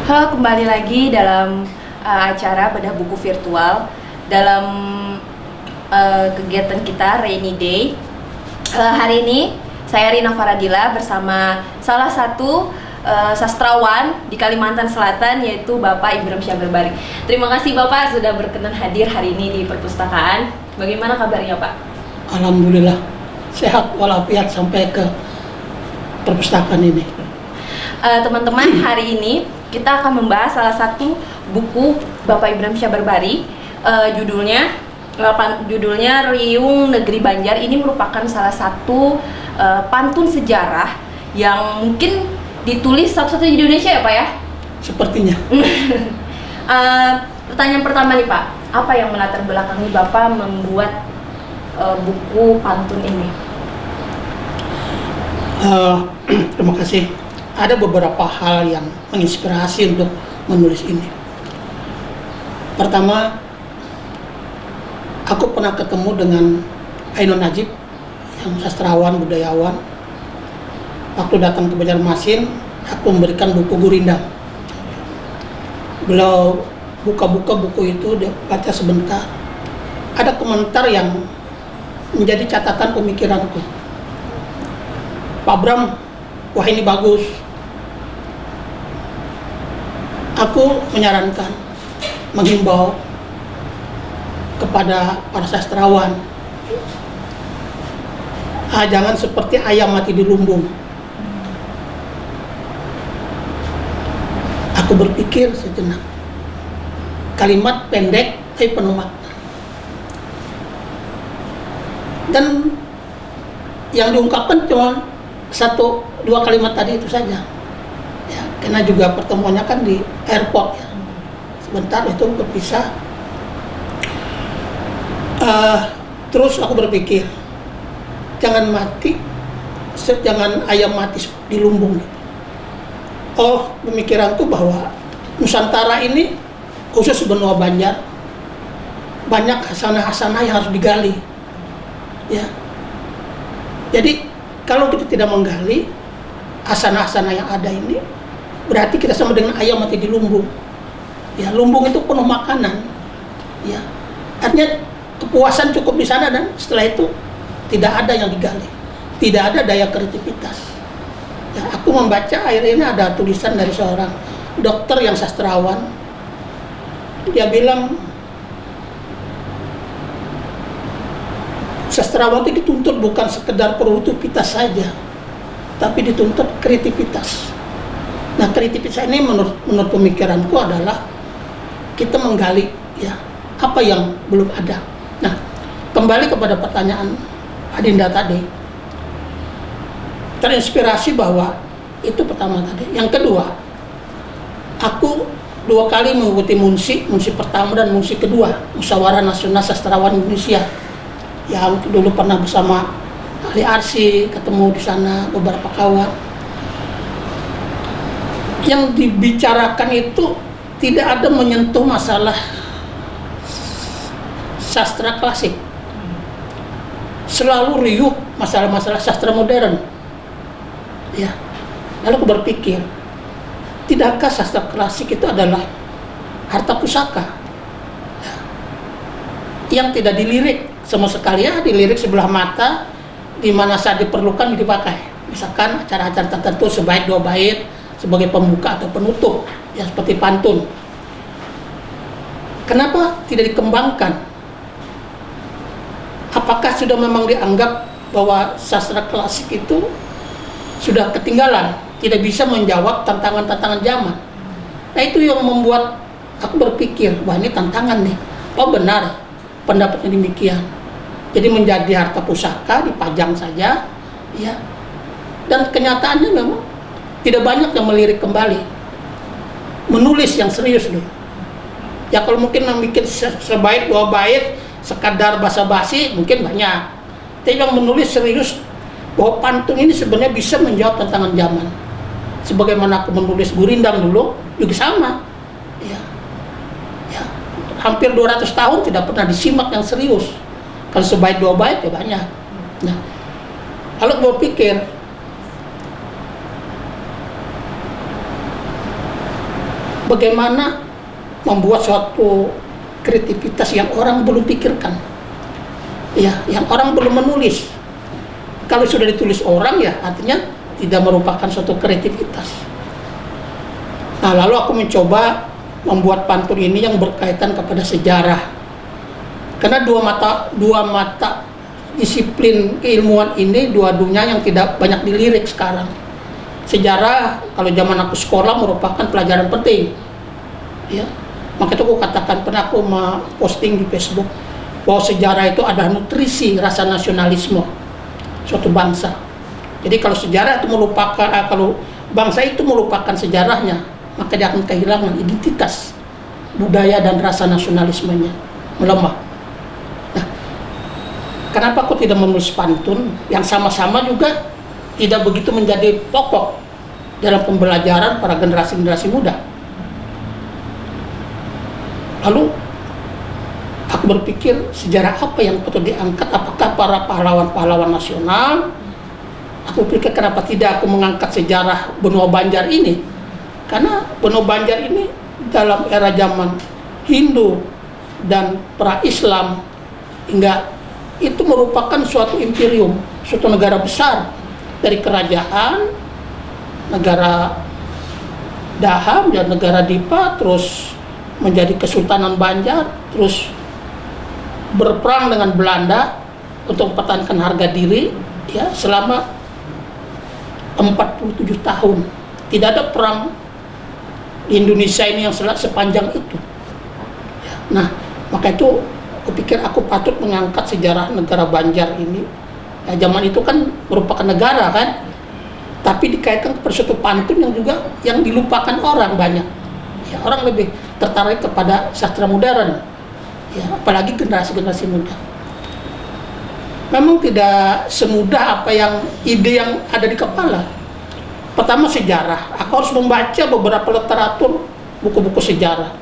Halo, kembali lagi dalam acara bedah buku virtual dalam kegiatan kita Rainy Day. Hari ini saya Rina Faradila bersama salah satu sastrawan di Kalimantan Selatan, yaitu Bapak Ibram Syah Berbari. Terima kasih Bapak sudah berkenan hadir hari ini di perpustakaan. Bagaimana kabarnya Pak? Alhamdulillah sehat walafiat sampai ke perpustakaan ini. Teman-teman, hari ini kita akan membahas salah satu buku Bapak Ibram Syah Berbari. Judulnya Riung Negeri Banjar. Ini merupakan salah satu pantun sejarah yang mungkin ditulis satu-satunya di Indonesia ya Pak ya? Sepertinya. Pertanyaan pertama nih Pak, apa yang melatar belakangi Bapak membuat buku pantun ini? Terima kasih. Ada beberapa hal yang menginspirasi untuk menulis ini. Pertama, aku pernah ketemu dengan Ainun Najib, yang sastrawan, budayawan. Waktu datang ke Banjarmasin, aku memberikan buku Gurindam. Beliau buka-buka buku itu, dia baca sebentar. Ada komentar yang menjadi catatan pemikiranku. Pak Bram, wah ini bagus. Aku menyarankan, menghimbau kepada para sastrawan, jangan seperti ayam mati di lumbung. Aku berpikir sejenak. Kalimat pendek tapi penuh makna. Dan yang diungkapkan cuma satu dua kalimat tadi itu saja. Ya, karena juga pertemuannya kan di airport ya. Sebentar itu berpisah. Terus aku berpikir, jangan ayam mati di lumbung. Oh, pemikiranku bahwa Nusantara ini khusus benua Banjar banyak hasanah-hasanah yang harus digali. Ya. Jadi kalau kita tidak menggali hasanah-hasanah yang ada ini, berarti kita sama dengan ayam mati di lumbung. Ya, lumbung itu penuh makanan. Ya. Artinya kepuasan cukup di sana dan setelah itu tidak ada yang digali. Tidak ada daya kreativitas. Ya, aku membaca akhir ini ada tulisan dari seorang dokter yang sastrawan. Dia bilang sastrawan itu dituntut bukan sekedar produktivitas saja, tapi dituntut kreativitas. Nah, kreativitas ini menurut pemikiranku adalah kita menggali ya apa yang belum ada. Nah, kembali kepada pertanyaan Adinda tadi, terinspirasi bahwa itu pertama tadi. Yang kedua, aku 2 kali mengikuti munsi pertama dan munsi kedua Musyawarah Nasional Sastrawan Indonesia. Yang dulu pernah bersama ahli arsi, ketemu di sana beberapa kawan. Yang dibicarakan itu tidak ada menyentuh masalah sastra klasik. Selalu riuh masalah-masalah sastra modern. Ya. Lalu aku berpikir, tidakkah sastra klasik itu adalah harta pusaka? Ya. Yang tidak dilirik sama sekali, ya dilirik sebelah mata, di mana saat diperlukan dipakai. Misalkan acara-acara tertentu sebaik 2 bait sebagai pembuka atau penutup, ya seperti pantun. Kenapa tidak dikembangkan? Apakah sudah memang dianggap bahwa sastra klasik itu sudah ketinggalan, tidak bisa menjawab tantangan-tantangan zaman? Nah, itu yang membuat aku berpikir, wah ini tantangan nih. Oh benar, pendapatnya demikian. Jadi menjadi harta pusaka, dipajang saja, ya. Dan kenyataannya memang tidak banyak yang melirik kembali, menulis yang serius loh. Ya kalau mungkin membuat sebaik 2 bait, sekadar basa-basi mungkin banyak. Tapi yang menulis serius bahwa pantun ini sebenarnya bisa menjawab tantangan zaman. Sebagaimana aku menulis Gurindam dulu juga sama. Ya. Ya. Hampir 200 tahun tidak pernah disimak yang serius. Kalau sebaik 2 bait ya banyak. Nah, kalau berpikir bagaimana membuat suatu kreativitas yang orang belum pikirkan, ya, yang orang belum menulis. Kalau sudah ditulis orang, ya artinya tidak merupakan suatu kreativitas. Nah, lalu aku mencoba membuat pantun ini yang berkaitan kepada sejarah, karena dua mata disiplin keilmuan ini dua-duanya yang tidak banyak dilirik sekarang. Sejarah kalau zaman aku sekolah merupakan pelajaran penting, ya. Maka itu aku katakan, pernah aku posting di Facebook bahwa sejarah itu adalah nutrisi rasa nasionalisme suatu bangsa. Jadi kalau sejarah itu melupakan, kalau bangsa itu melupakan sejarahnya, maka dia akan kehilangan identitas budaya dan rasa nasionalismenya, melemah. Nah, kenapa aku tidak menulis pantun yang sama-sama juga tidak begitu menjadi pokok dalam pembelajaran para generasi-generasi muda? Lalu aku berpikir, sejarah apa yang patut diangkat? Apakah para pahlawan-pahlawan nasional? Aku pikir, kenapa tidak aku mengangkat sejarah benua Banjar ini? Karena benua Banjar ini dalam era zaman Hindu dan pra-Islam hingga itu merupakan suatu imperium, suatu negara besar, dari kerajaan, negara Daham dan negara Dipa, terus menjadi Kesultanan Banjar, terus berperang dengan Belanda untuk mempertahankan harga diri, ya, selama 47 tahun. Tidak ada perang di Indonesia ini yang sepanjang itu, ya. Nah, maka itu aku pikir aku patut mengangkat sejarah negara Banjar ini. Ya, zaman itu kan merupakan negara kan, tapi dikaitkan kepada suatu pantun yang juga yang dilupakan orang banyak. Ya, orang lebih tertarik kepada sastra modern, ya, apalagi generasi-generasi muda. Memang tidak semudah apa yang ide yang ada di kepala. Pertama, sejarah. Aku harus membaca beberapa literatur, buku-buku sejarah.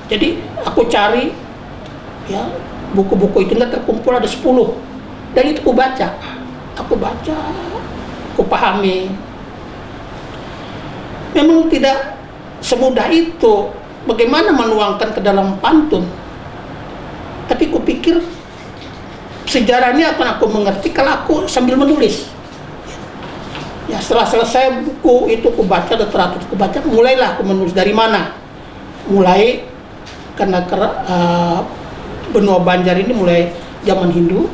Jadi aku cari, ya, buku-buku itu nggak terkumpul ada 10, dan itu aku baca, aku pahami. Memang tidak semudah itu bagaimana menuangkan ke dalam pantun, tapi kupikir sejarahnya akan aku mengerti kalau aku sambil menulis. Ya, setelah selesai buku itu aku baca, literatur aku baca, mulailah aku menulis. Dari mana? Mulai karena benua Banjar ini mulai zaman Hindu,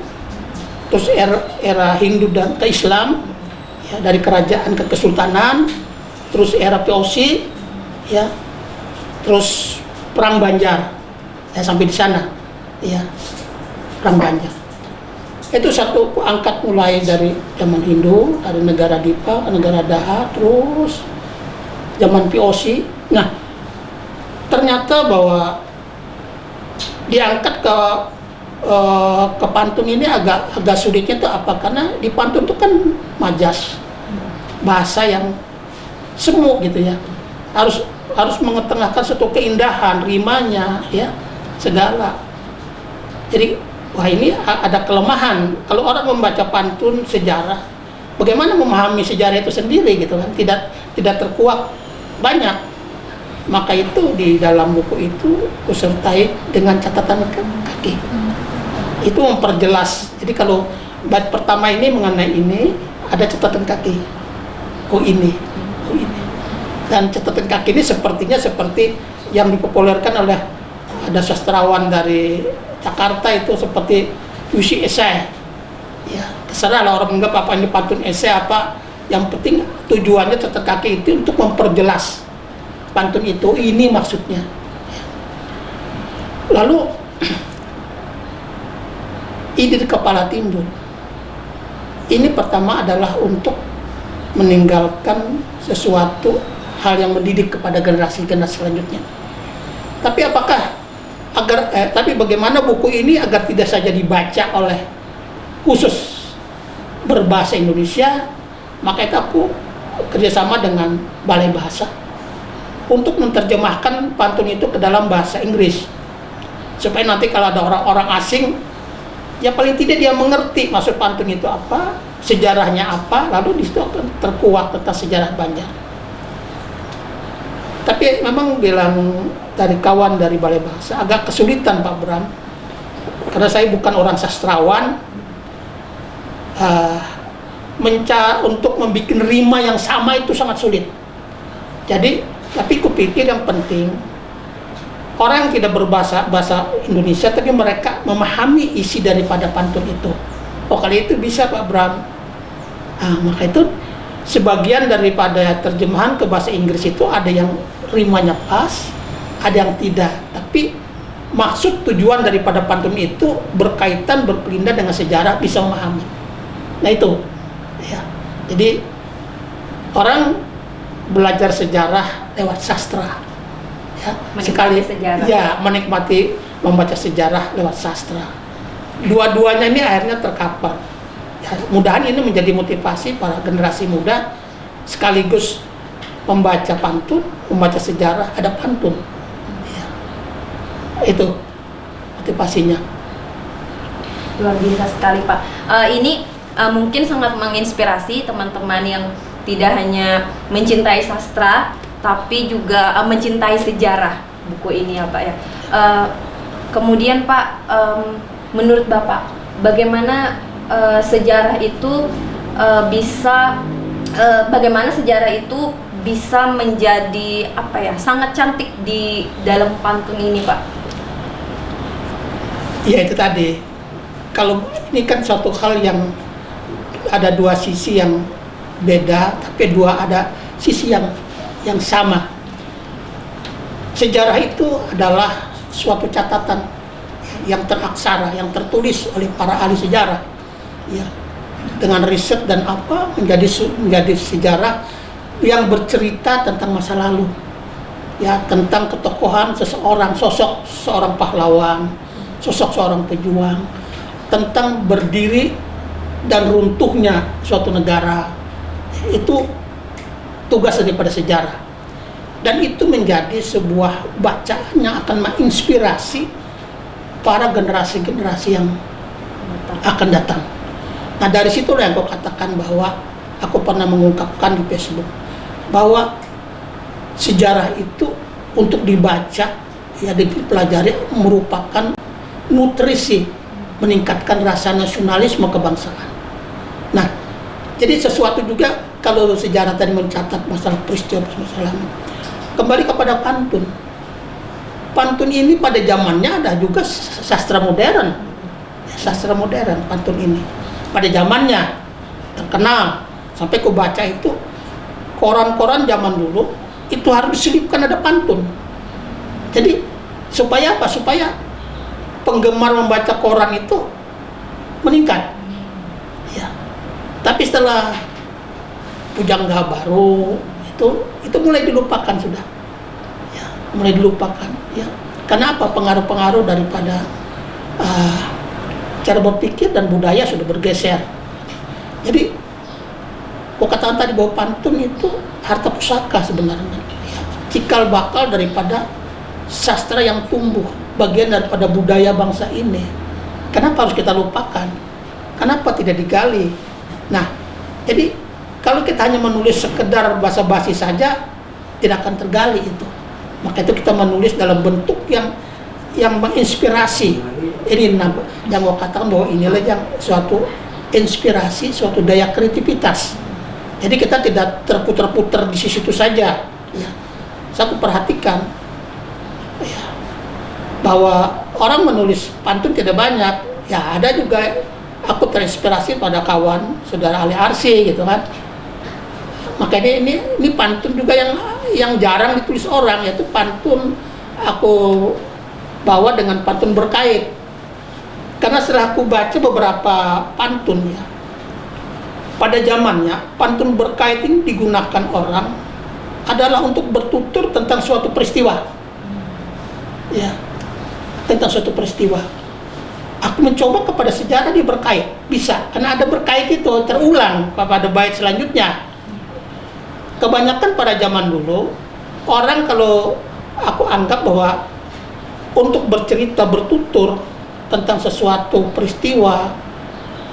terus era Hindu dan ke Islam, ya, dari kerajaan ke kesultanan, terus era POC, ya, terus perang Banjar, ya, sampai di sana, ya, perang Banjar. Itu satu angkat mulai dari zaman Hindu, dari negara Dipa, negara Daha, terus zaman POC. Nah, ternyata bahwa diangkat ke pantun ini agak sulitnya itu apa? Karena di pantun itu kan majas, bahasa yang semu gitu ya, harus mengetengahkan suatu keindahan, rimanya, ya, segala. Jadi, wah, ini ada kelemahan. Kalau orang membaca pantun sejarah, bagaimana memahami sejarah itu sendiri gitu kan? Tidak terkuak banyak. Maka itu di dalam buku itu kusertai dengan catatan kaki. Itu memperjelas. Jadi kalau bait pertama ini mengenai ini, ada catatan kaki. Oh ini. Dan catatan kaki ini sepertinya seperti yang dipopulerkan oleh ada sastrawan dari Jakarta, itu seperti puisi esai. Ya, terserah lah orang menganggap apa ini pantun esai apa. Yang penting tujuannya catatan kaki itu untuk memperjelas pantun itu, ini maksudnya. Lalu ide di kepala timbul. Ini pertama adalah untuk meninggalkan sesuatu hal yang mendidik kepada generasi-generasi selanjutnya. Tapi tapi bagaimana buku ini agar tidak saja dibaca oleh khusus berbahasa Indonesia, maka itu aku kerjasama dengan Balai Bahasa untuk menerjemahkan pantun itu ke dalam bahasa Inggris, supaya nanti kalau ada orang-orang asing, ya paling tidak dia mengerti maksud pantun itu apa, sejarahnya apa, lalu di situ akan terkuak tentang sejarah Banjar. Tapi memang bilang dari kawan dari Balai Bahasa agak kesulitan Pak Bram, karena saya bukan orang sastrawan. Untuk membuat rima yang sama itu sangat sulit. Jadi, tapi kupikir yang penting orang yang tidak berbahasa Indonesia tapi mereka memahami isi daripada pantun itu. Oh, kali itu bisa Pak Bram. Maka itu sebagian daripada terjemahan ke bahasa Inggris itu ada yang rimanya pas, ada yang tidak. Tapi maksud tujuan daripada pantun itu berkaitan berpindah dengan sejarah, bisa memahami. Nah itu, ya. Jadi orang belajar sejarah lewat sastra, ya. Menikmati sejarah. Ya, menikmati membaca sejarah lewat sastra. Dua-duanya ini akhirnya tercover. Ya, mudahan ini menjadi motivasi para generasi muda sekaligus membaca pantun, membaca sejarah, ada pantun. Ya. Itu motivasinya. Luar biasa sekali Pak. Ini mungkin sangat menginspirasi teman-teman yang tidak hanya mencintai sastra, tapi juga mencintai sejarah buku ini ya Pak ya. Kemudian Pak, menurut Bapak, bagaimana sejarah itu bisa menjadi apa ya, sangat cantik di dalam pantun ini Pak? Ya itu tadi, kalau ini kan suatu hal yang ada dua sisi yang beda, tapi ada sisi yang sama. Sejarah itu adalah suatu catatan yang teraksara, yang tertulis oleh para ahli sejarah, ya, dengan riset dan apa menjadi sejarah yang bercerita tentang masa lalu, ya, tentang ketokohan seseorang, sosok seorang pahlawan, sosok seorang pejuang, tentang berdiri dan runtuhnya suatu negara. Itu tugas daripada sejarah, dan itu menjadi sebuah bacaan yang akan menginspirasi para generasi-generasi yang akan datang. Nah dari situlah yang aku katakan bahwa aku pernah mengungkapkan di Facebook bahwa sejarah itu untuk dibaca, ya, dipelajari, merupakan nutrisi meningkatkan rasa nasionalisme kebangsaan. Nah, jadi sesuatu juga kalau sejarah tadi mencatat masalah peristiwa masalah. Kembali kepada pantun. Pantun ini pada zamannya ada juga sastra modern. Sastra modern pantun ini. Pada zamannya terkenal, sampai ku baca itu koran-koran zaman dulu itu harus diselipkan ada pantun. Jadi supaya apa? Supaya penggemar membaca koran itu meningkat, ya. Tapi setelah pujangga baru itu mulai dilupakan sudah, ya, mulai dilupakan, ya. Kenapa? Pengaruh-pengaruh daripada cara berpikir dan budaya sudah bergeser. Jadi, aku katakan tadi bahwa pantun itu harta pusaka sebenarnya, ya. Cikal bakal daripada sastra yang tumbuh, bagian daripada budaya bangsa ini. Kenapa harus kita lupakan? Kenapa tidak digali? Nah, jadi kalau kita hanya menulis sekedar basa-basi saja, tidak akan tergali itu. Maka itu kita menulis dalam bentuk yang menginspirasi. Ini yang mau katakan bahwa inilah yang suatu inspirasi, suatu daya kreativitas. Jadi kita tidak terputar-putar di situ saja. Ya. Saya perhatikan, ya, bahwa orang menulis pantun tidak banyak. Ya ada juga aku terinspirasi pada kawan saudara Ali Arsi gitu kan. Makanya ini pantun juga yang jarang ditulis orang, yaitu pantun aku bawa dengan pantun berkait. Karena setelah aku baca beberapa pantun, ya, pada zamannya pantun berkait ini digunakan orang adalah untuk bertutur tentang suatu peristiwa, ya, tentang suatu peristiwa. Aku mencoba kepada sejarah dia berkait, bisa, karena ada berkait itu terulang pada bait selanjutnya. Kebanyakan pada zaman dulu orang, kalau aku anggap bahwa untuk bercerita, bertutur tentang sesuatu peristiwa,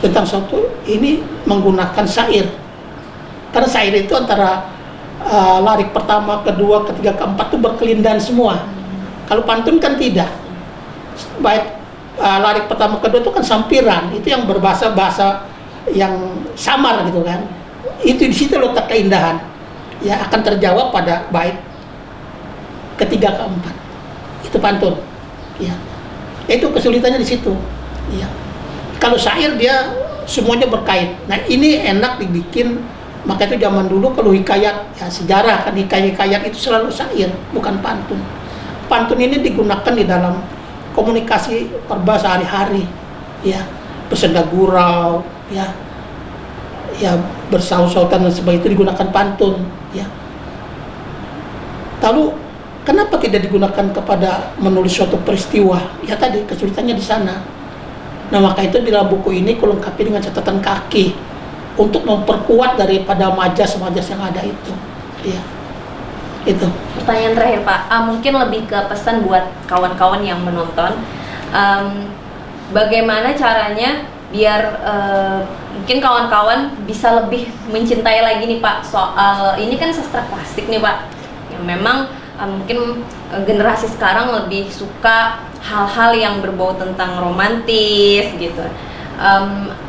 tentang suatu ini menggunakan syair. Karena syair itu antara larik pertama, kedua, ketiga, keempat itu berkelindan semua. Kalau pantun kan tidak. Baik larik pertama, kedua itu kan sampiran, itu yang berbahasa-bahasa yang samar gitu kan. Itu di situ letak keindahan. Ya akan terjawab pada bait ketiga, keempat. Itu pantun. Ya. Itu kesulitannya di situ. Ya. Kalau syair dia semuanya berkait. Nah ini enak dibikin, maka itu zaman dulu kalau hikayat, ya sejarah kan hikayat itu selalu syair, bukan pantun. Pantun ini digunakan di dalam komunikasi berbahasa sehari-hari, ya bersenda gurau, ya bersaut-sautan dan sebagainya itu digunakan pantun, ya. Lalu kenapa tidak digunakan kepada menulis suatu peristiwa? Ya tadi kesulitannya di sana. Nah maka itu di dalam buku ini aku lengkapi dengan catatan kaki untuk memperkuat daripada majas-majas yang ada itu. Ya, itu. Pertanyaan terakhir Pak, mungkin lebih ke pesan buat kawan-kawan yang menonton. Bagaimana caranya biar mungkin kawan-kawan bisa lebih mencintai lagi nih Pak soal ini kan sastra klasik nih Pak, yang memang mungkin generasi sekarang lebih suka hal-hal yang berbau tentang romantis gitu.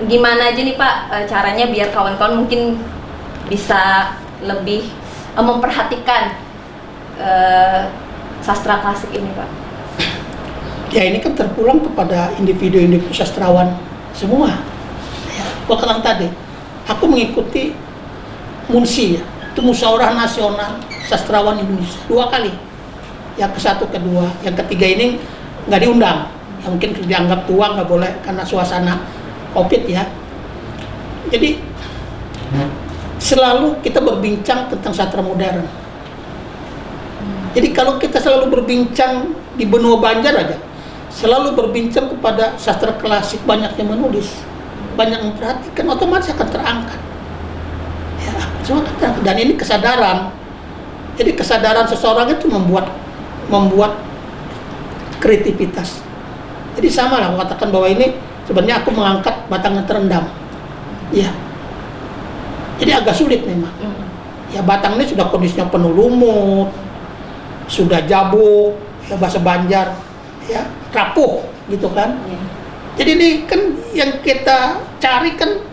Gimana aja nih Pak caranya biar kawan-kawan mungkin bisa lebih memperhatikan sastra klasik ini Pak? Ya ini kan terpulang kepada individu-individu sastrawan semua. Ya, gua katakan tadi, aku mengikuti MUNSI, ya, itu Musyawarah Nasional Sastrawan Indonesia 2 kali. Yang ke-1, kedua, yang ketiga ini nggak diundang. Ya mungkin dianggap tua, nggak boleh karena suasana COVID ya. Jadi selalu kita berbincang tentang sastra modern. Jadi kalau kita selalu berbincang di benua Banjar aja, selalu berbincang kepada sastra klasik, banyak yang menulis, banyak yang memperhatikan, otomatis akan terangkat. Ya, semua akan terangkat. Dan ini kesadaran. Jadi kesadaran seseorang itu membuat kreativitas. Jadi sama lah, aku katakan bahwa ini sebenarnya aku mengangkat batangnya terendam. Ya. Jadi agak sulit memang. Ya batang ini sudah kondisinya penuh lumut, sudah jabuk, ya bahasa Banjar, ya rapuh gitu kan. Jadi ini kan yang kita cari kan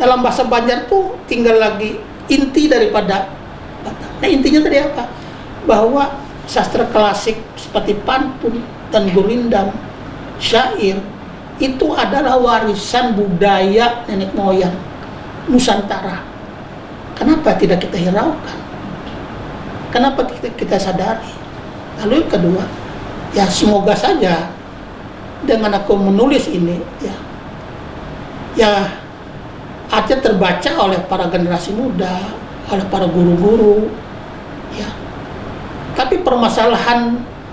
dalam bahasa Banjar tuh tinggal lagi inti daripada batang. Nah intinya tadi apa? Bahwa sastra klasik seperti pantun dan gurindam, syair itu adalah warisan budaya nenek moyang Nusantara. Kenapa tidak kita hiraukan? Kenapa kita sadari? Lalu yang kedua, ya semoga saja dengan aku menulis ini, ya artinya terbaca oleh para generasi muda, oleh para guru-guru, ya. Tapi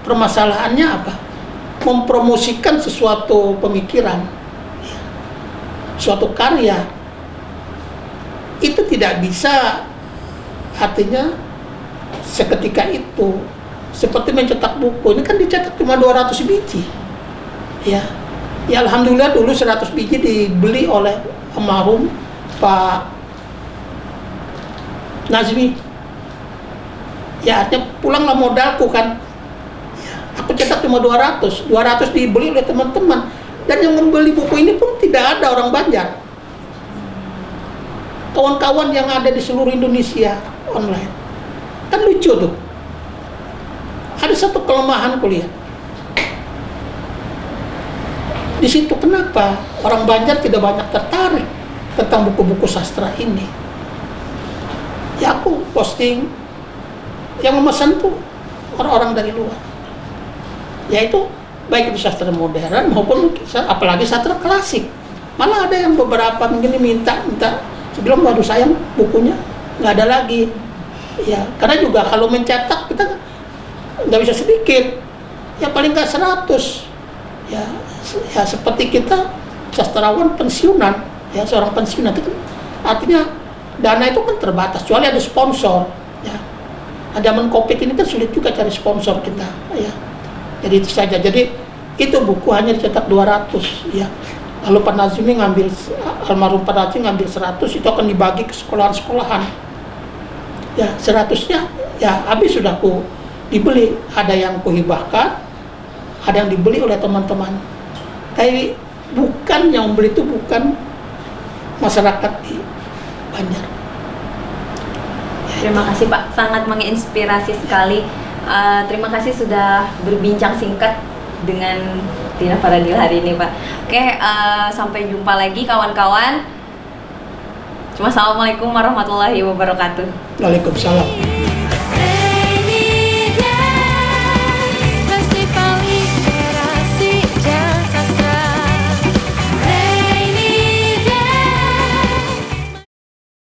permasalahannya apa? Mempromosikan sesuatu pemikiran, ya, suatu karya, itu tidak bisa artinya seketika itu. Seperti mencetak buku, ini kan dicetak cuma 200 biji. Ya, ya alhamdulillah dulu 100 biji dibeli oleh almarhum Pak Nazmi. Ya artinya pulanglah modalku kan. Ya, aku cetak cuma 200 dibeli oleh teman-teman. Dan yang membeli buku ini pun tidak ada orang Banjar. Kawan-kawan yang ada di seluruh Indonesia online. Kan lucu tuh. Ada satu kelemahan kuliah. Di situ kenapa orang Banjar tidak banyak tertarik tentang buku-buku sastra ini? Ya aku posting, yang memesan tuh orang-orang dari luar. Yaitu baik itu sastra modern maupun apalagi sastra klasik. Malah ada yang beberapa mungkin minta sebelum waduh sayang bukunya nggak ada lagi. Ya karena juga kalau mencetak kita nggak bisa sedikit, ya paling nggak 100. Ya seperti kita sastrawan pensiunan, ya seorang pensiunan itu artinya dana itu kan terbatas, kecuali ada sponsor. Ya, zaman COVID ini kan sulit juga cari sponsor kita. Ya, jadi itu saja. Jadi itu buku hanya dicetak 200. Ya, lalu Pak Nazmi almarhum Pak Nazmi ngambil 100, itu akan dibagi ke sekolahan-sekolahan. Ya 100-nya ya habis sudah ku dibeli. Ada yang kuhibahkan, ada yang dibeli oleh teman-teman. Tapi bukan yang beli itu bukan masyarakat di Banjar. Terima kasih Pak, sangat menginspirasi sekali. Terima kasih sudah berbincang singkat dengan Dina Faradila hari ini Pak. Oke, sampai jumpa lagi kawan-kawan. Assalamualaikum warahmatullahi wabarakatuh. Waalaikumsalam.